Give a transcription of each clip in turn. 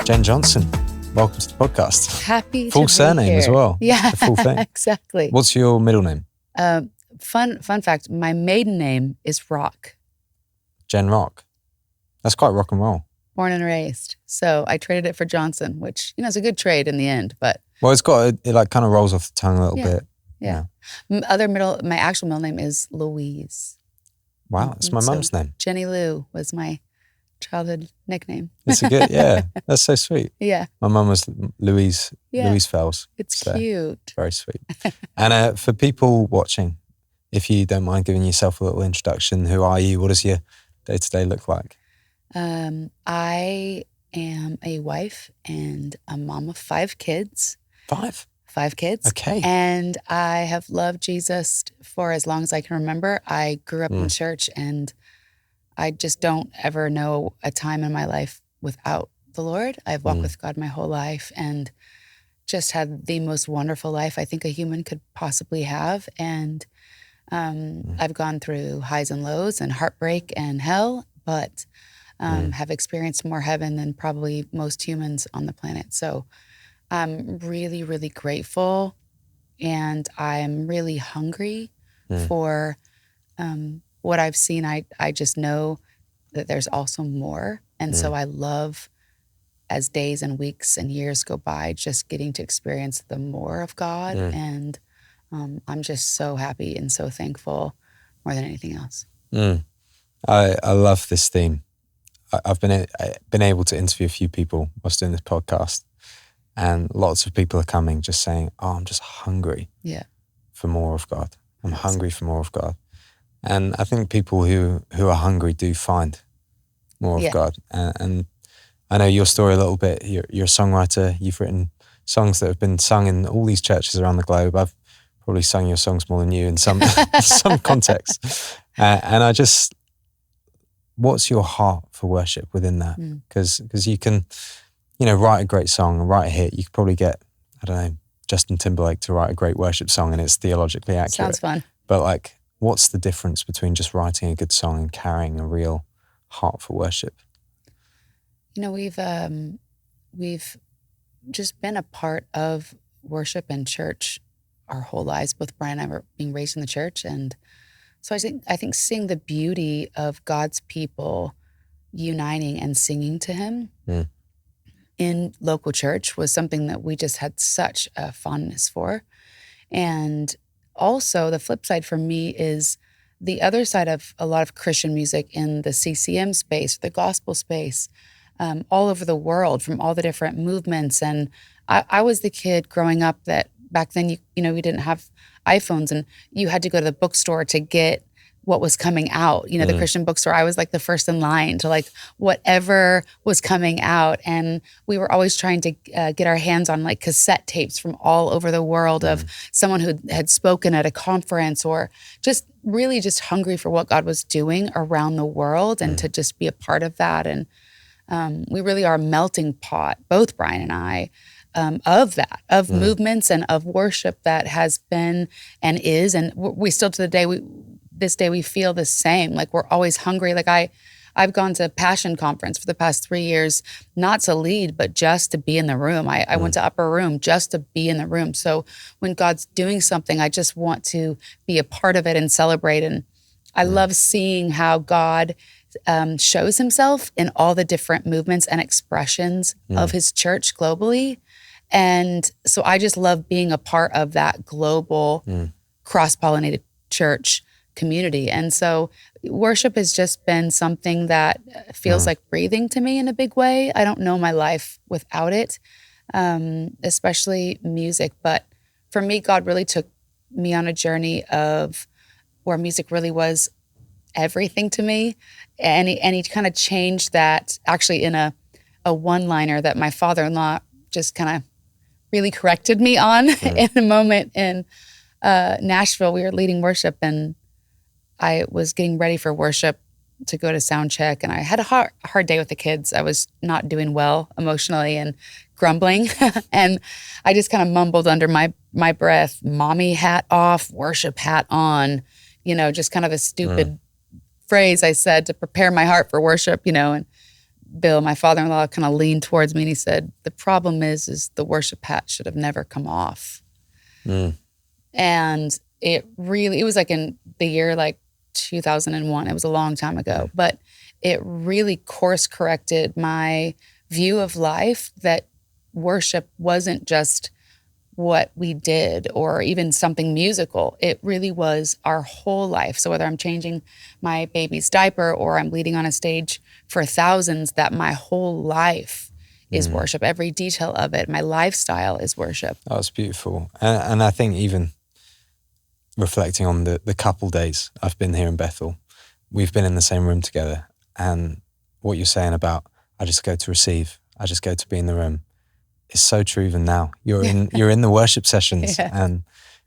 Jenn Johnson, welcome to the podcast. Happy full to be surname here. as well. Yeah, the full thing. Exactly. What's your middle name? Fun fact, my maiden name is Rock. Jenn Rock. That's quite rock and roll. Born and raised. So I traded it for Johnson, which, is a good trade in the end, but. Well, it like kind of rolls off the tongue a little bit. Yeah. My actual middle name is Louise. Wow, it's my mum's name. Jenny Lou was my childhood nickname. It's a good, that's so sweet. Yeah. My mum was Louise Fells. It's cute. Very sweet. And for people watching, if you don't mind giving yourself a little introduction, who are you? What does your day-to-day look like? I am a wife and a mom of 5 kids. 5? 5 kids. Okay. And I have loved Jesus for as long as I can remember. I grew up in church, and I just don't ever know a time in my life without the Lord. I've walked with God my whole life and just had the most wonderful life I think a human could possibly have. And I've gone through highs and lows and heartbreak and hell, but have experienced more heaven than probably most humans on the planet. So I'm really, really grateful, and I'm really hungry for what I've seen. I just know that there's also more. And so I love, as days and weeks and years go by, just getting to experience the more of God. And I'm just so happy and so thankful more than anything else. I love this theme. I've been able to interview a few people whilst doing this podcast, and lots of people are coming just saying, I'm just hungry for more of God. I'm hungry for more of God. And I think people who are hungry do find more of God. And I know your story a little bit. You're a songwriter. You've written songs that have been sung in all these churches around the globe. I've probably sung your songs more than you in some some contexts. And what's your heart for worship within that? Because you can, write a great song and write a hit. You could probably get, Justin Timberlake to write a great worship song and it's theologically accurate. Sounds fun. But what's the difference between just writing a good song and carrying a real heart for worship? We've just been a part of worship and church our whole lives. Both Brian and I were being raised in the church, and so I think seeing the beauty of God's people uniting and singing to Him in local church was something that we just had such a fondness for. And also the flip side for me is the other side of a lot of Christian music in the CCM space, the gospel space, all over the world, from all the different movements. And I was the kid growing up that back then, we didn't have iPhones, and you had to go to the bookstore to get what was coming out, the Christian bookstore. I was the first in line to whatever was coming out. And we were always trying to get our hands on cassette tapes from all over the world of someone who had spoken at a conference, or just really just hungry for what God was doing around the world and to just be a part of that. And we really are a melting pot, both Brian and I, of that, of movements and of worship that has been and is. And we still to this day, we feel the same. We're always hungry. I've gone to Passion Conference for the past 3 years, not to lead, but just to be in the room. I went to Upper Room just to be in the room. So when God's doing something, I just want to be a part of it and celebrate. And I love seeing how God shows Himself in all the different movements and expressions of His church globally. And so I just love being a part of that global cross-pollinated church community. And so worship has just been something that feels like breathing to me in a big way. I don't know my life without it, especially music. But for me, God really took me on a journey of where music really was everything to me. And he kind of changed that actually in a one-liner that my father-in-law just kind of really corrected me on in a moment in Nashville. We were leading worship, and I was getting ready for worship to go to sound check, and I had a hard day with the kids. I was not doing well emotionally and grumbling, and I just kind of mumbled under my breath, "Mommy hat off, worship hat on," just kind of a stupid phrase I said to prepare my heart for worship, and Bill, my father-in-law, kind of leaned towards me and he said, the problem is the worship hat should have never come off. And it was like in the year like 2001. It was a long time ago, but it really course corrected my view of life, that worship wasn't just what we did or even something musical. It really was our whole life. So whether I'm changing my baby's diaper or I'm leading on a stage for thousands, that my whole life is worship. Every detail of it, my lifestyle is worship. Oh, it's beautiful. And I think even reflecting on the couple days I've been here in Bethel, we've been in the same room together. And what you're saying about, I just go to receive, I just go to be in the room, is so true even now. You're in the worship sessions and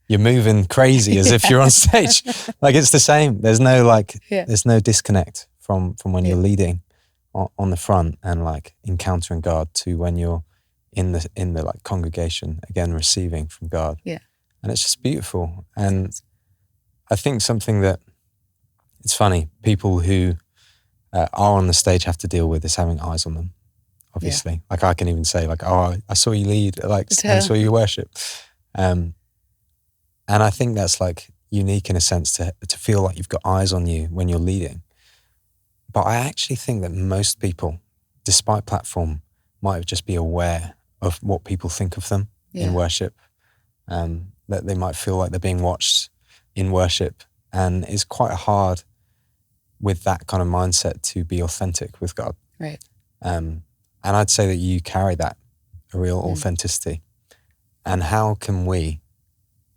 you're moving crazy as if you're on stage. Like it's the same. There's no there's no disconnect from when you're leading on the front and like encountering God to when you're in the like congregation, again, receiving from God. Yeah. And it's just beautiful. And I think something that, it's funny, people who are on the stage have to deal with is having eyes on them, obviously. Yeah. Like I can even say like, oh, I saw you lead, like I saw you worship. And I think that's like unique in a sense to feel like you've got eyes on you when you're leading. But I actually think that most people, despite platform, might just be aware of what people think of them in worship. That they might feel like they're being watched in worship. And it's quite hard with that kind of mindset to be authentic with God. Right. And I'd say that you carry that, a real authenticity. And how can we,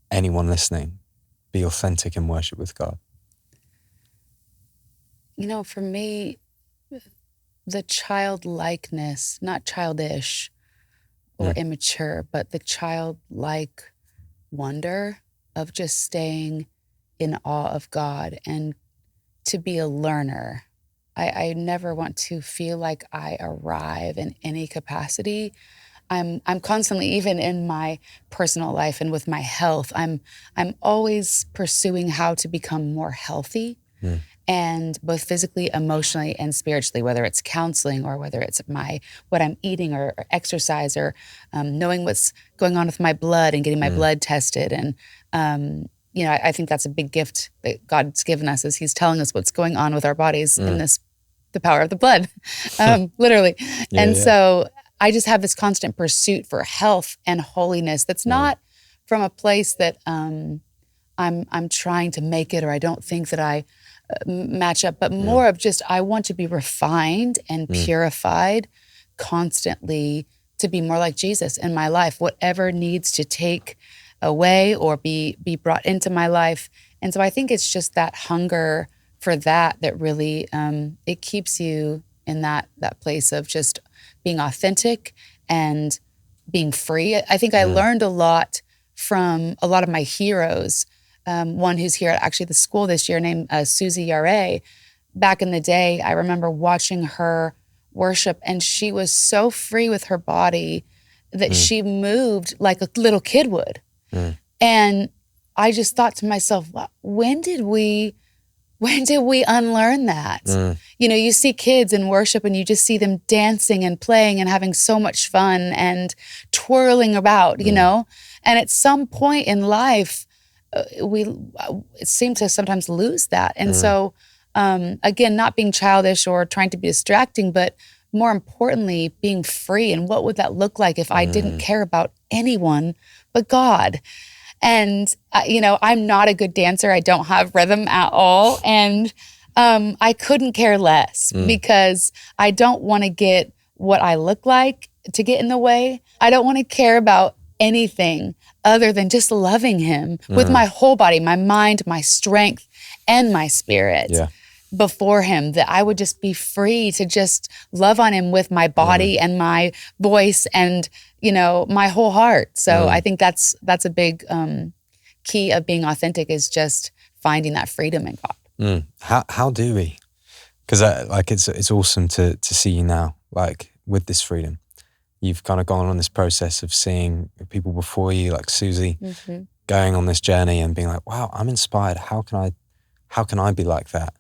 anyone listening, be authentic in worship with God? You know, for me, the childlikeness, not childish or immature, but the childlike wonder of just staying in awe of God and to be a learner. I never want to feel like I arrive in any capacity. I'm constantly, even in my personal life and with my health, I'm always pursuing how to become more healthy. And both physically, emotionally, and spiritually, whether it's counseling or whether it's what I'm eating or exercise or knowing what's going on with my blood and getting my blood tested. And, you know, I think that's a big gift that God's given us, is he's telling us what's going on with our bodies in the power of the blood, literally. So I just have this constant pursuit for health and holiness that's not from a place that I'm trying to make it, or I don't think that I match up, but more of just, I want to be refined and purified constantly to be more like Jesus in my life, whatever needs to take away or be brought into my life. And so I think it's just that hunger for that really, it keeps you in that place of just being authentic and being free. I think I learned a lot from a lot of my heroes. One who's here at actually the school this year named Susie Yare. Back in the day, I remember watching her worship, and she was so free with her body that she moved like a little kid would. And I just thought to myself, when did we unlearn that? You know, you see kids in worship and you just see them dancing and playing and having so much fun and twirling about, you know? And at some point in life, it seems to sometimes lose that. And so, again, not being childish or trying to be distracting, but more importantly, being free. And what would that look like if I didn't care about anyone but God? And, you know, I'm not a good dancer. I don't have rhythm at all. And I couldn't care less because I don't want to get what I look like to get in the way. I don't want to care about anything other than just loving him with my whole body, my mind, my strength, and my spirit before him, that I would just be free to just love on him with my body and my voice and, you know, my whole heart. So I think that's a big key of being authentic, is just finding that freedom in God. How do we? Because like it's awesome to see you now, like with this freedom. You've kind of gone on this process of seeing people before you, like Susie, going on this journey and being like, wow, I'm inspired. How can I be like that?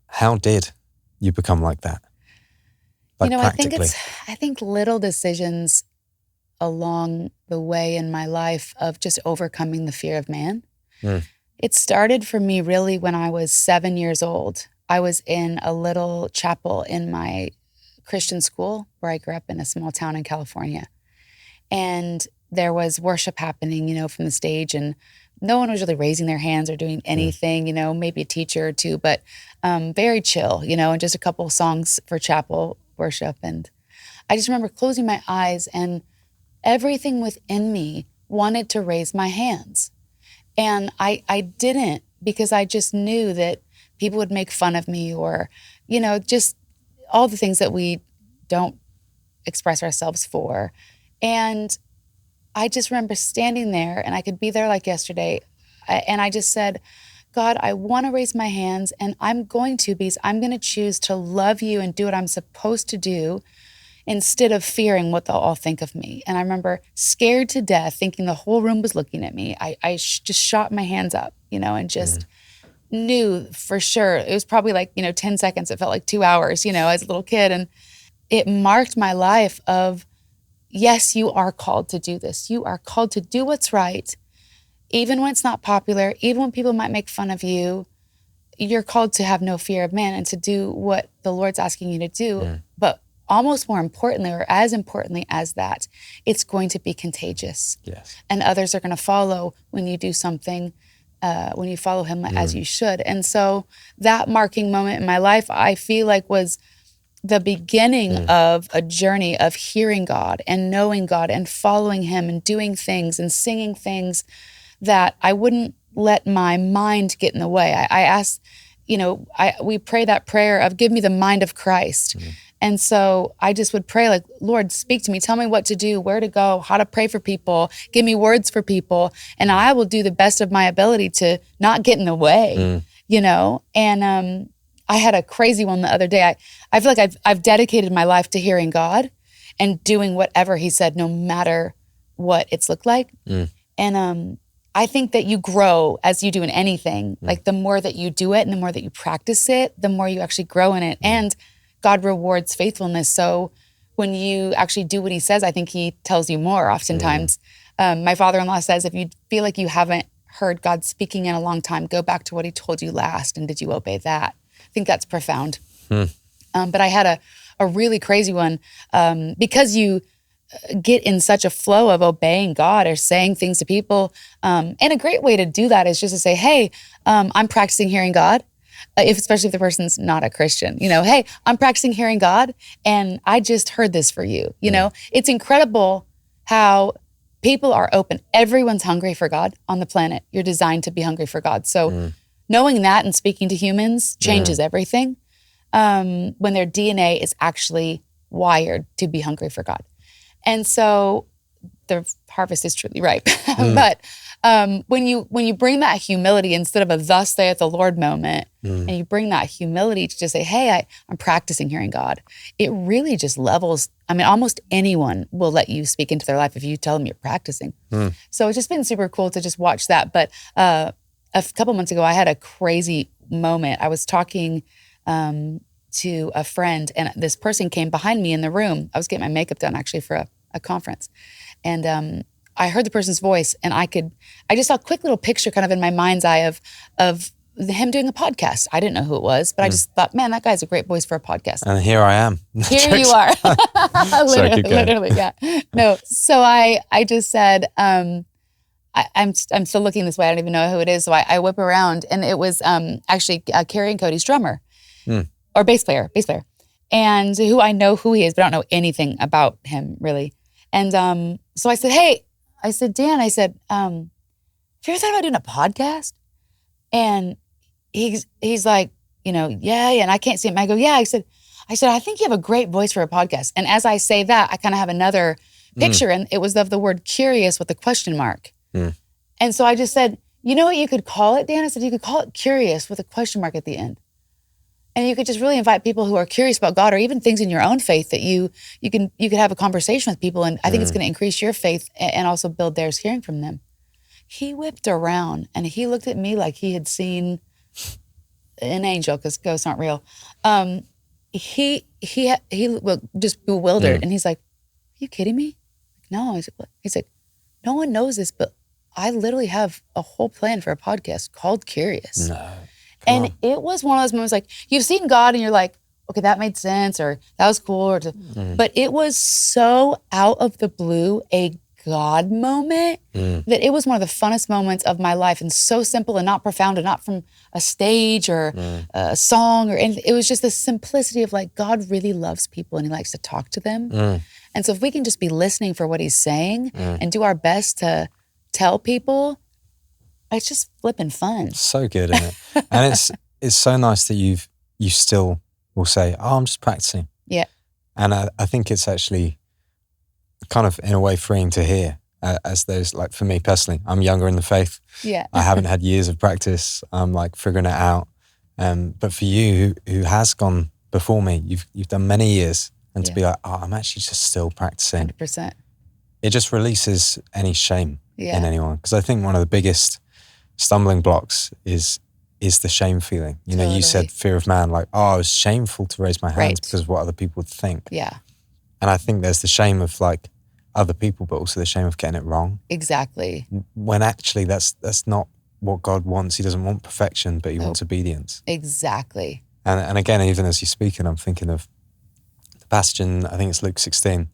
How did you become like that? Like I think little decisions along the way in my life of just overcoming the fear of man. It started for me really when I was 7 years old. I was in a little chapel in my Christian school where I grew up in a small town in California. And there was worship happening, from the stage, and no one was really raising their hands or doing anything, maybe a teacher or two, but very chill, and just a couple of songs for chapel worship. And I just remember closing my eyes and everything within me wanted to raise my hands. And I didn't, because I just knew that people would make fun of me, or, just all the things that we don't express ourselves for. And I just remember standing there, and I could be there like yesterday. And I just said, God, I want to raise my hands, and I'm going to, because I'm going to choose to love you and do what I'm supposed to do instead of fearing what they'll all think of me. And I remember scared to death, thinking the whole room was looking at me. I just shot my hands up, and just knew for sure. It was probably like, 10 seconds. It felt like 2 hours, as a little kid. And it marked my life of, yes, you are called to do this. You are called to do what's right. Even when it's not popular, even when people might make fun of you, you're called to have no fear of man and to do what the Lord's asking you to do. But almost more importantly, or as importantly as that, it's going to be contagious. Yes. And others are going to follow when you do something, when you follow him as you should. And so that marking moment in my life, I feel like was the beginning of a journey of hearing God and knowing God and following him and doing things and singing things that I wouldn't let my mind get in the way. I asked, we pray that prayer of give me the mind of Christ. And so I just would pray like, Lord, speak to me. Tell me what to do, where to go, how to pray for people. Give me words for people. And I will do the best of my ability to not get in the way, And I had a crazy one the other day. I feel like I've dedicated my life to hearing God and doing whatever he said, no matter what it's looked like. And I think that you grow as you do in anything. Like the more that you do it and the more that you practice it, the more you actually grow in it. And God rewards faithfulness. So when you actually do what he says, I think he tells you more oftentimes. My father-in-law says, if you feel like you haven't heard God speaking in a long time, go back to what he told you last. And did you obey that? I think that's profound. But I had a really crazy one because you get in such a flow of obeying God or saying things to people. And a great way to do that is just to say, hey, I'm practicing hearing God. Especially if the person's not a Christian, hey, I'm practicing hearing God and I just heard this for you. It's incredible how people are open. Everyone's hungry for God on the planet. You're designed to be hungry for God. So knowing that and speaking to humans changes everything when their DNA is actually wired to be hungry for God. And so the harvest is truly ripe. But when you bring that humility instead of a thus saith the Lord moment, and you bring that humility to just say, hey, I'm practicing hearing God, it really just levels. I mean, almost anyone will let you speak into their life if you tell them you're practicing. So it's just been super cool to just watch that. But a couple months ago, I had a crazy moment. I was talking to a friend, and this person came behind me in the room. I was getting my makeup done actually for a conference. And I heard the person's voice, and I just saw a quick little picture kind of in my mind's eye of him doing a podcast. I didn't know who it was, but I just thought, man, that guy's a great voice for a podcast. And here I am. Here you are. literally, yeah. No, so I just said, I'm still looking this way. I don't even know who it is. So I whip around, and it was actually Carrie and Cody's drummer or bass player, and who I know who he is, but I don't know anything about him really. And so I said, hey, Dan, have you ever thought about doing a podcast? And he's like, yeah, and I can't see him. I go, yeah. I said, I think you have a great voice for a podcast. And as I say that, I kind of have another picture, and it was of the word curious with a question mark. And so I just said, you know what you could call it, Dan? I said, you could call it curious with a question mark at the end. And you could just really invite people who are curious about God, or even things in your own faith that you could have a conversation with people. And I think it's going to increase your faith and also build theirs hearing from them. He whipped around and he looked at me like he had seen an angel, because ghosts aren't real. he was just bewildered, and he's like, "Are you kidding me?" No, he's like, "No one knows this, but I literally have a whole plan for a podcast called Curious." No. And it was one of those moments like, you've seen God and you're like, okay, that made sense, or that was cool. But it was so out of the blue, a God moment, that it was one of the funnest moments of my life, and so simple and not profound and not from a stage or a song or anything. It was just the simplicity of like, God really loves people and he likes to talk to them. And so if we can just be listening for what he's saying and do our best to tell people, it's just flipping fun. So good, isn't it? And it's so nice that you still will say, "Oh, I'm just practicing." Yeah. And I think it's actually kind of in a way freeing to hear, as those, like for me personally, I'm younger in the faith. Yeah. I haven't had years of practice. I'm like figuring it out. But for you who has gone before me, you've done many years, and to be like, "Oh, I'm actually just still practicing." 100%. It just releases any shame in anyone. Because I think one of the biggest stumbling blocks is the shame feeling. You know, you said fear of man, like, "Oh, I was shameful to raise my hands because of what other people would think." Yeah. And I think there's the shame of like other people, but also the shame of getting it wrong. Exactly. When actually that's not what God wants. He doesn't want perfection, but he wants obedience. Exactly. And again, even as you're speaking, I'm thinking of the passage in, I think it's Luke 16.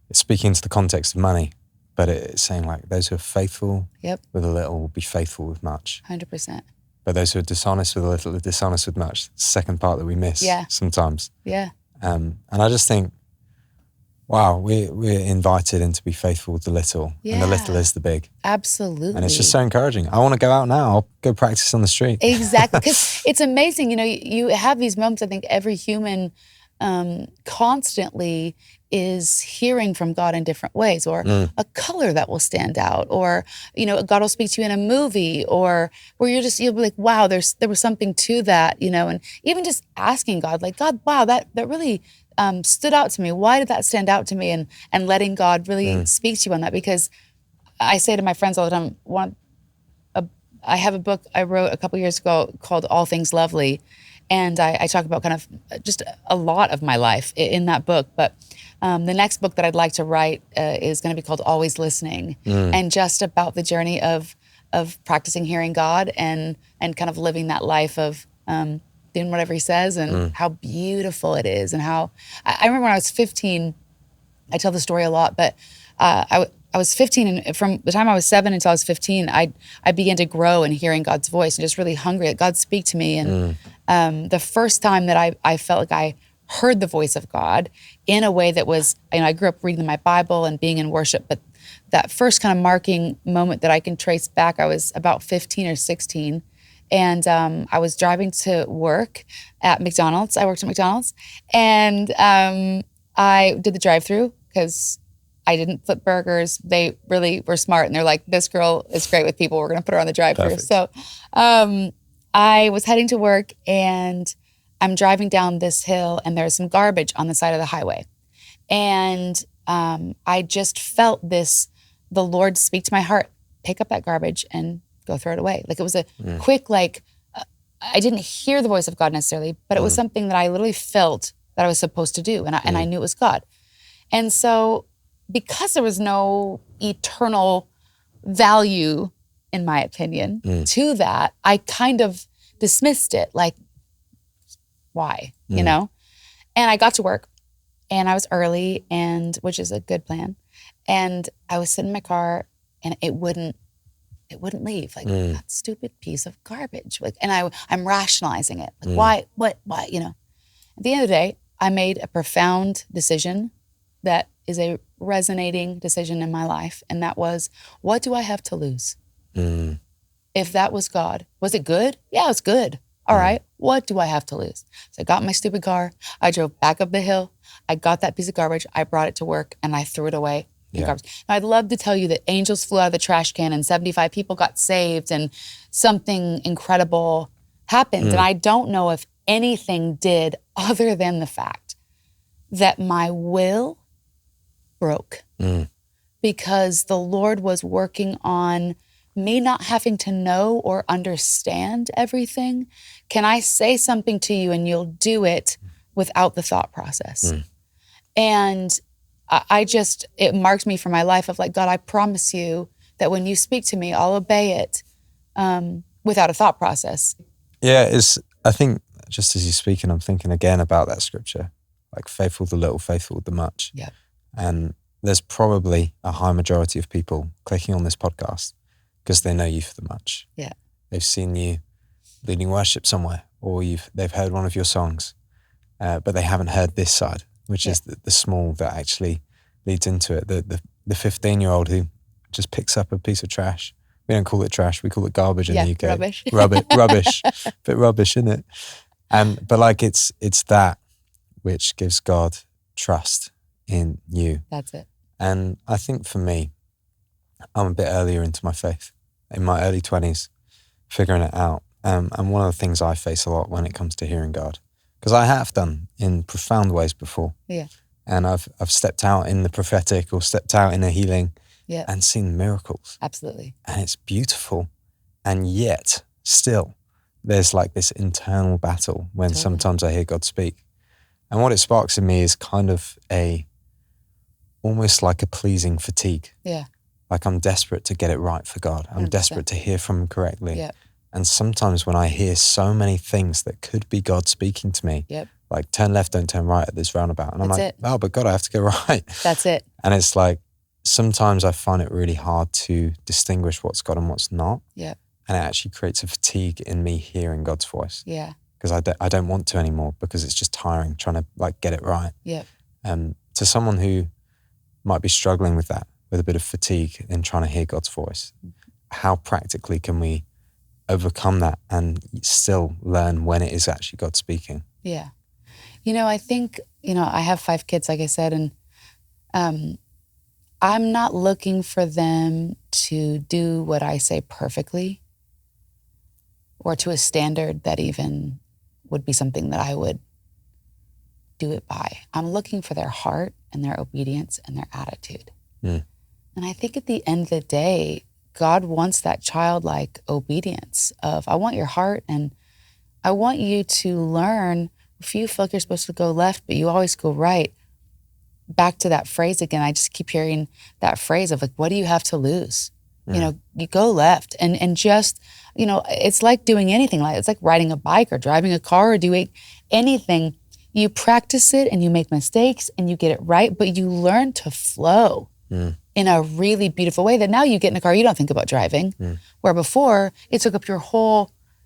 It's speaking into the context of money, but it's saying like, those who are faithful with a little will be faithful with much. 100%. But those who are dishonest with a little are dishonest with much. It's the second part that we miss sometimes. Yeah. And I just think, wow, we're invited in to be faithful with the little, and the little is the big. Absolutely. And it's just so encouraging. I want to go out now. I'll go practice on the street. Exactly. Because it's amazing. You know, you have these moments, I think every human constantly is hearing from God in different ways, or a color that will stand out, or, you know, God will speak to you in a movie, or where you'll be like, wow, there was something to that, you know, and even just asking God, like, God, wow, that really stood out to me. Why did that stand out to me? And letting God really speak to you on that. Because I say to my friends all the time, I have a book I wrote a couple years ago called All Things Lovely. And I talk about kind of just a lot of my life in that book. But the next book that I'd like to write is going to be called Always Listening, and just about the journey of practicing hearing God and kind of living that life of doing whatever he says, and how beautiful it is. And how I remember when I was 15, I tell the story a lot, but I was 15, and from the time I was 7 until I was 15, I began to grow in hearing God's voice and just really hungry that God speak to me. And the first time that I felt like I heard the voice of God in a way that was, you know, I grew up reading my Bible and being in worship, but that first kind of marking moment that I can trace back, I was about 15 or 16. And I was driving to work at McDonald's. I worked at McDonald's. And I did the drive-through because I didn't flip burgers. They really were smart. And they're like, this girl is great with people. We're going to put her on the drive-through. So I was heading to work, and I'm driving down this hill, and there's some garbage on the side of the highway. And I just felt the Lord speak to my heart, pick up that garbage and go throw it away. Like, it was a quick, like, I didn't hear the voice of God necessarily, but it was something that I literally felt that I was supposed to do. And I knew it was God. And so, because there was no eternal value, in my opinion, to that, I kind of dismissed it. Like, why, you know? And I got to work, and I was early, and which is a good plan. And I was sitting in my car, and it wouldn't leave. Like, that stupid piece of garbage. Like, and I'm rationalizing it. Like, why, you know? At the end of the day, I made a profound decision that is a resonating decision in my life. And that was, what do I have to lose? If that was God, was it good? Yeah, it was good. All right, what do I have to lose? So I got in my stupid car. I drove back up the hill. I got that piece of garbage. I brought it to work, and I threw it away. Now, I'd love to tell you that angels flew out of the trash can and 75 people got saved and something incredible happened. And I don't know if anything did, other than the fact that my will broke because the Lord was working on me not having to know or understand everything. Can I say something to you and you'll do it without the thought process. And it marked me for my life of like, God, I promise you that when you speak to me, I'll obey it without a thought process. Yeah, I think just as you're speaking, I'm thinking again about that scripture, like faithful the little, faithful the much. Yeah. And there's probably a high majority of people clicking on this podcast because they know you for the much. Yeah. They've seen you leading worship somewhere, or they've heard one of your songs, but they haven't heard this side, which is the small that actually leads into it. The 15-year-old who just picks up a piece of trash. We don't call it trash, we call it garbage in the UK. Rubbish. Rubbish. Bit rubbish, isn't it? But like it's that which gives God trust in you. That's it. And I think for me, I'm a bit earlier into my faith, in my early 20s, figuring it out. And one of the things I face a lot when it comes to hearing God, because I have done in profound ways before. Yeah. And I've stepped out in the prophetic or stepped out in a healing and seen miracles. Absolutely. And it's beautiful. And yet still there's like this internal battle when sometimes I hear God speak. And what it sparks in me is kind of almost like a pleasing fatigue. Yeah. Like I'm desperate to get it right for God. I'm 100%. desperate to hear from him correctly. Yeah. And sometimes when I hear so many things that could be God speaking to me, like turn left, don't turn right at this roundabout. And I'm like, oh, but God, I have to go right. That's it. And it's like, sometimes I find it really hard to distinguish what's God and what's not. Yeah. And it actually creates a fatigue in me hearing God's voice. Yeah. Because I don't want to anymore because it's just tiring trying to like get it right. Yeah. To someone who might be struggling with that, with a bit of fatigue in trying to hear God's voice, how practically can we overcome that and still learn when it is actually God speaking? Yeah. I think, I have 5 kids, like I said, and I'm not looking for them to do what I say perfectly or to a standard that even would be something that I would do it by. I'm looking for their heart and their obedience and their attitude. And I think at the end of the day, God wants that childlike obedience of, I want your heart and I want you to learn, if you feel like you're supposed to go left, but you always go right, back to that phrase again. I just keep hearing that phrase of like, what do you have to lose? You go left and just, it's like doing anything. It's like riding a bike or driving a car or doing anything. You practice it and you make mistakes and you get it right, but you learn to flow in a really beautiful way that now you get in a car, you don't think about driving. Where before it took up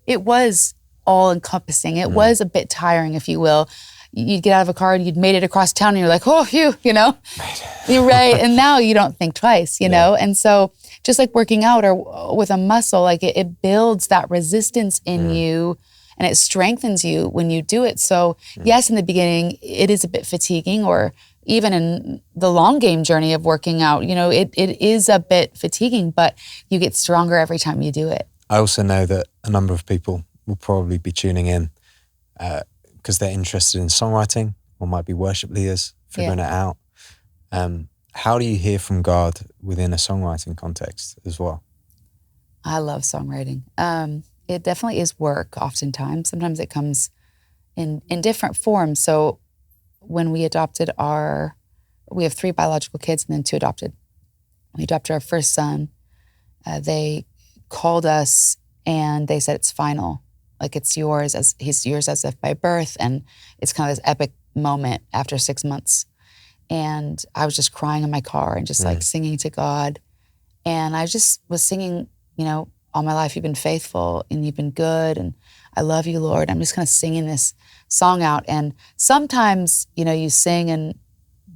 it was all encompassing. It was a bit tiring, if you will. You'd get out of a car and you'd made it across town and you're like, oh, you're right. And now you don't think twice, know? And so just like working out or with a muscle, like it builds that resistance in you and it strengthens you when you do it. So yes, in the beginning, it is a bit fatiguing, or even in the long game journey of working out, it is a bit fatiguing, but you get stronger every time you do it. I also know that a number of people will probably be tuning in because they're interested in songwriting or might be worship leaders, figuring it out. How do you hear from God within a songwriting context as well? I love songwriting. It definitely is work oftentimes. Sometimes it comes in different forms. So when we adopted we have 3 biological kids and then 2 adopted. We adopted our first son. They called us and they said, it's final. Like he's yours as if by birth. And it's kind of this epic moment after 6 months. And I was just crying in my car and just like singing to God. And I just was singing, all my life you've been faithful and you've been good and I love you, Lord. I'm just kind of singing this song out. And sometimes, you sing and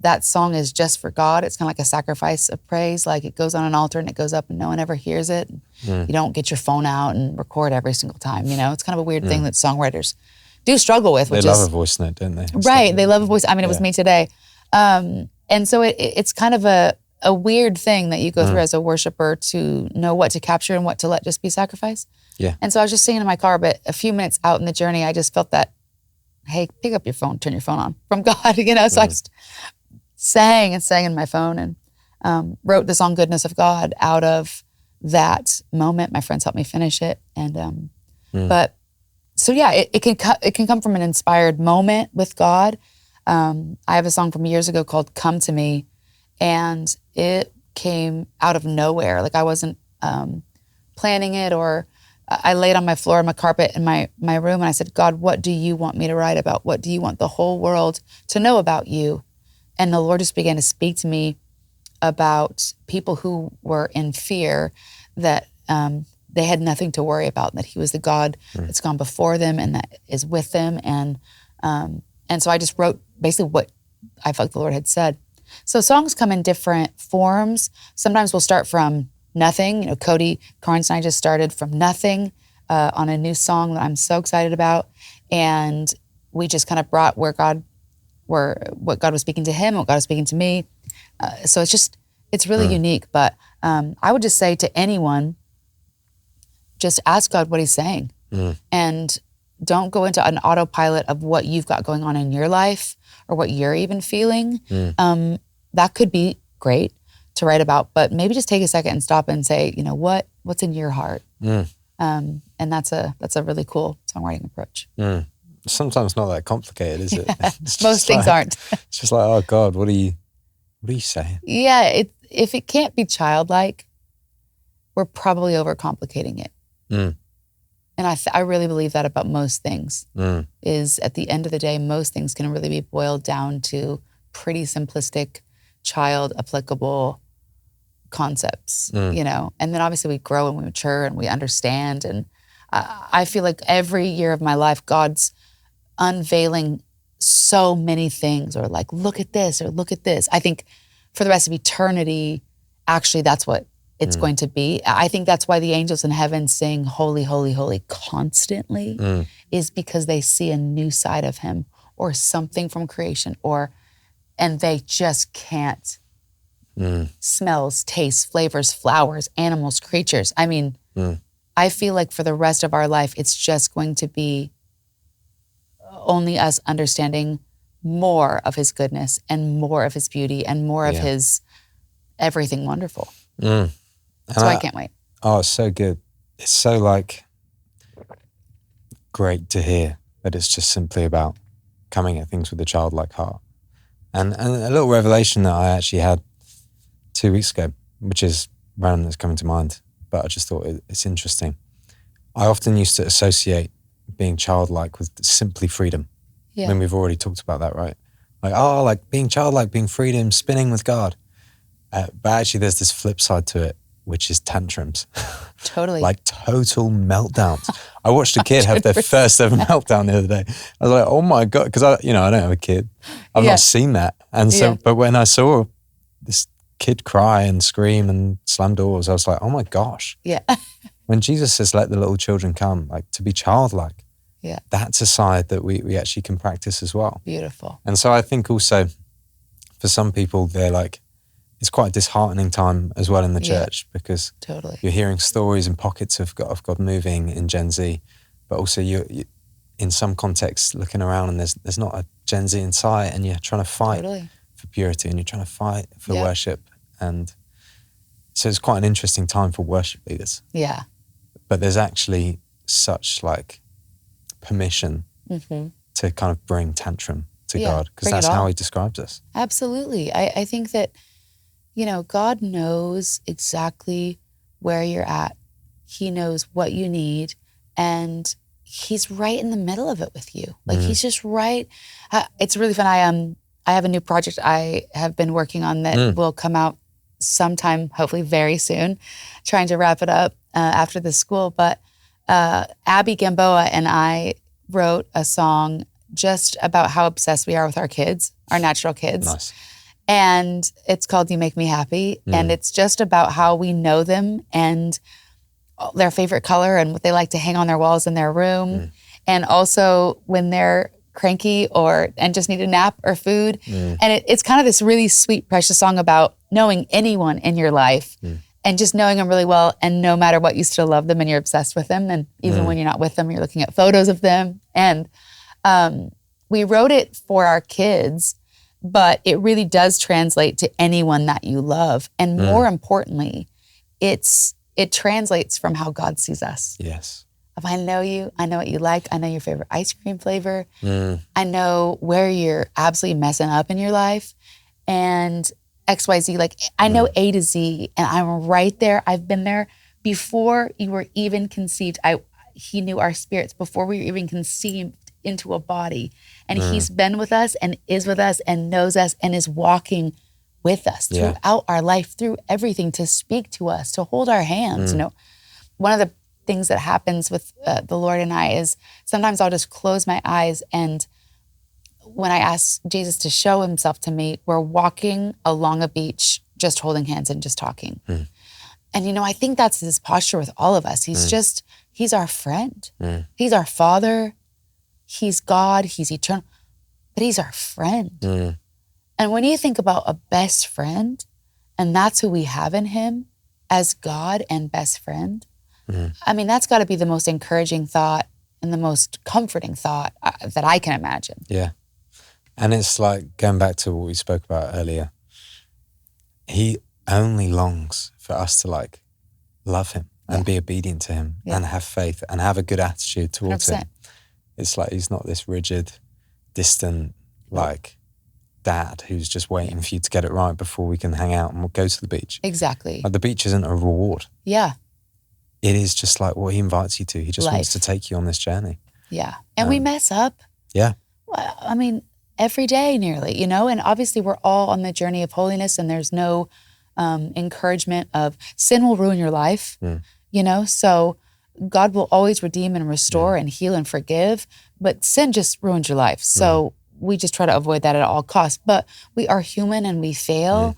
that song is just for God. It's kind of like a sacrifice of praise. Like it goes on an altar and it goes up and no one ever hears it. You don't get your phone out and record every single time. It's kind of a weird thing that songwriters do struggle with. They love a voice note, don't they? Right. They love a voice. I mean, it was me today. And so it's kind of a weird thing that you go through as a worshiper to know what to capture and what to let just be sacrifice. Yeah. And so I was just singing in my car, but a few minutes out in the journey, I just felt that, hey, pick up your phone, turn your phone on from God, So I just sang in my phone and wrote the song Goodness of God out of that moment. My friends helped me finish it. And but So yeah, it can come from an inspired moment with God. I have a song from years ago called "Come to Me," and it came out of nowhere. Like I wasn't planning it, or I laid on my floor on my carpet in my room, and I said, "God, what do you want me to write about? What do you want the whole world to know about you?" And the Lord just began to speak to me about people who were in fear that they had nothing to worry about, and that He was the God that's gone before them and that is with them. And so I just wrote basically what I felt the Lord had said. So songs come in different forms. Sometimes we'll start from nothing. You know, Cody Carnes and I just started from nothing on a new song that I'm so excited about. And we just kind of brought what God was speaking to him, what God was speaking to me. So it's really unique. But I would just say to anyone, just ask God what He's saying. And don't go into an autopilot of what you've got going on in your life or what you're even feeling. That could be great to write about, but maybe just take a second and stop and say, you know, what's in your heart? And that's a really cool songwriting approach. Sometimes not that complicated, is it? Most things aren't. It's just like, oh God, what are you saying? Yeah, if it can't be childlike, we're probably overcomplicating it. And I really believe that about most things. Is at the end of the day, most things can really be boiled down to pretty simplistic, child applicable concepts, you know. And then obviously we grow and we mature and we understand. And I feel like every year of my life, God's unveiling so many things, or like, look at this, or look at this. I think for the rest of eternity, actually, that's what it's going to be. I think that's why the angels in heaven sing holy, holy, holy constantly, is because they see a new side of Him or something from creation, and they just can't. Smells, tastes, flavors, flowers, animals, creatures. I mean, I feel like for the rest of our life, it's just going to be only us understanding more of His goodness and more of His beauty and more of His everything wonderful. So I can't wait. Oh, it's so good. It's so like great to hear that it's just simply about coming at things with a childlike heart. And a little revelation that I actually had 2 weeks ago, which is random, that's coming to mind, but I just thought it's interesting. I often used to associate being childlike with simply freedom. I mean, we've already talked about that, right? Like being childlike, being freedom, spinning with God. But actually there's this flip side to it, which is tantrums. Totally. Like total meltdowns. I watched a kid have their first ever meltdown the other day. I was like, oh my God, because I don't have a kid. I've not seen that. And so, but when I saw this kid cry and scream and slam doors, I was like, oh my gosh. Yeah. When Jesus says, let the little children come, like to be childlike, that's a side that we actually can practice as well. Beautiful. And so I think also for some people, they're like, it's quite a disheartening time as well in the church, because you're hearing stories and pockets of God moving in Gen Z, but also you in some contexts looking around and there's not a Gen Z in sight, and you're trying to fight for purity, and you're trying to fight for worship. And so it's quite an interesting time for worship leaders. Yeah. But there's actually such like permission to kind of bring tantrum to God, because that's how He describes us. Absolutely. I think that, you know, God knows exactly where you're at. He knows what you need, and He's right in the middle of it with you. Like He's just right. It's really fun. I have a new project I have been working on that will come out sometime, hopefully very soon, trying to wrap it up after the school. But Abby Gamboa and I wrote a song just about how obsessed we are with our kids, our natural kids. Nice. And it's called You Make Me Happy. And it's just about how we know them and their favorite color and what they like to hang on their walls in their room. And also when they're cranky and just need a nap or food. And it's kind of this really sweet, precious song about knowing anyone in your life and just knowing them really well. And no matter what, you still love them and you're obsessed with them. And even when you're not with them, you're looking at photos of them. And we wrote it for our kids, but it really does translate to anyone that you love. And more importantly, it translates from how God sees us. Yes. If I know you, I know what you like. I know your favorite ice cream flavor. I know where you're absolutely messing up in your life. And XYZ, like I know A to Z, and I'm right there. I've been there before you were even conceived. He knew our spirits before we were even conceived into a body. And he's been with us and is with us and knows us and is walking with us throughout our life, through everything, to speak to us, to hold our hands. You know, one of the things that happens with the Lord and I is sometimes I'll just close my eyes, and when I ask Jesus to show himself to me, we're walking along a beach, just holding hands and just talking. And, you know, I think that's his posture with all of us. He's our friend. He's our father. He's God. He's eternal. But he's our friend. And when you think about a best friend, and that's who we have in him as God and best friend, I mean, that's got to be the most encouraging thought and the most comforting thought that I can imagine. Yeah. And it's like going back to what we spoke about earlier. He only longs for us to like love him and be obedient to him and have faith and have a good attitude towards 100%. him. It's like he's not this rigid, distant, like dad who's just waiting for you to get it right before we can hang out and we'll go to the beach. Exactly. Like the beach isn't a reward. Yeah. It is just like what he invites you to. He just wants to take you on this journey. Yeah. And we mess up. Yeah. Well, I mean, every day nearly, you know, and obviously we're all on the journey of holiness, and there's no encouragement of sin will ruin your life, you know, so God will always redeem and restore and heal and forgive, but sin just ruins your life. So we just try to avoid that at all costs, but we are human and we fail.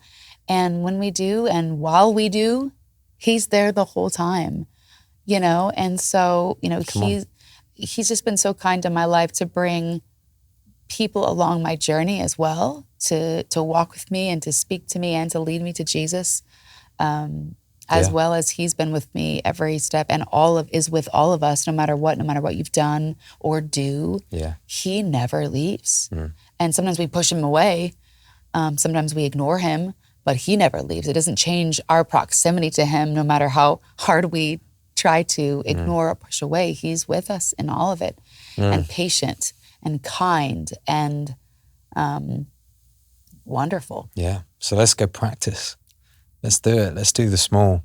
And when we do, and while we do, he's there the whole time, you know? And so, you know, he's just been so kind to my life to bring people along my journey as well, to walk with me and to speak to me and to lead me to Jesus, as well as he's been with me every step and is with all of us, no matter what you've done or do. He never leaves. And sometimes we push him away. Sometimes we ignore him, but he never leaves. It doesn't change our proximity to him, no matter how hard we try to ignore or push away. He's with us in all of it, and patient and kind and wonderful. Yeah. So let's go practice. Let's do it. Let's do the small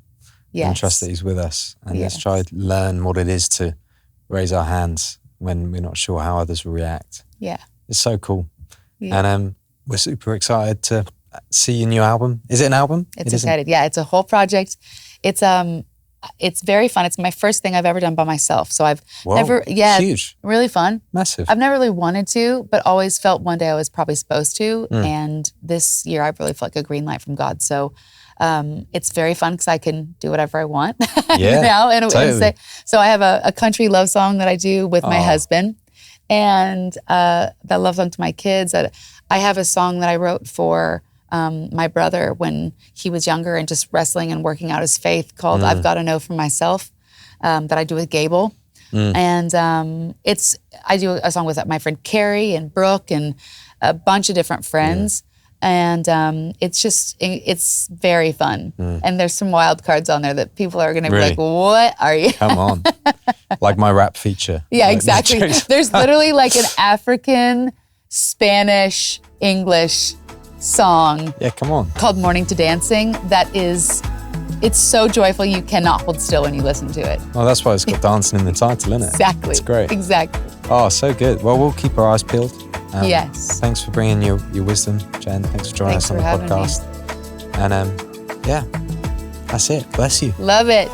and trust that he's with us. And let's try to learn what it is to raise our hands when we're not sure how others will react. Yeah. It's so cool. Yeah. And we're super excited to see your new album. Is it an album? It's excited. Yeah, it's a whole project. It's very fun. It's my first thing I've ever done by myself. So I've never, huge. Really fun. Massive. I've never really wanted to, but always felt one day I was probably supposed to. And this year I've really felt like a green light from God. So it's very fun because I can do whatever I want now. Totally. So I have a country love song that I do with my husband, and that love song to my kids. I have a song that I wrote for my brother when he was younger and just wrestling and working out his faith, called I've Got to Know for Myself, that I do with Gable. And I do a song with my friend Carrie and Brooke and a bunch of different friends. And it's very fun. And there's some wild cards on there that people are going to be like, what are you? Come on. Like my rap feature. Yeah, exactly. There's literally like an African, Spanish, English song. Yeah, come on. Called Morning to Dancing. It's so joyful you cannot hold still when you listen to it. Well, that's why it's got dancing in the title, isn't it? Exactly. It's great. Exactly. Oh, so good. Well, we'll keep our eyes peeled. Yes. Thanks for bringing your wisdom, Jen. Thanks for joining us on the podcast. And yeah, that's it. Bless you. Love it.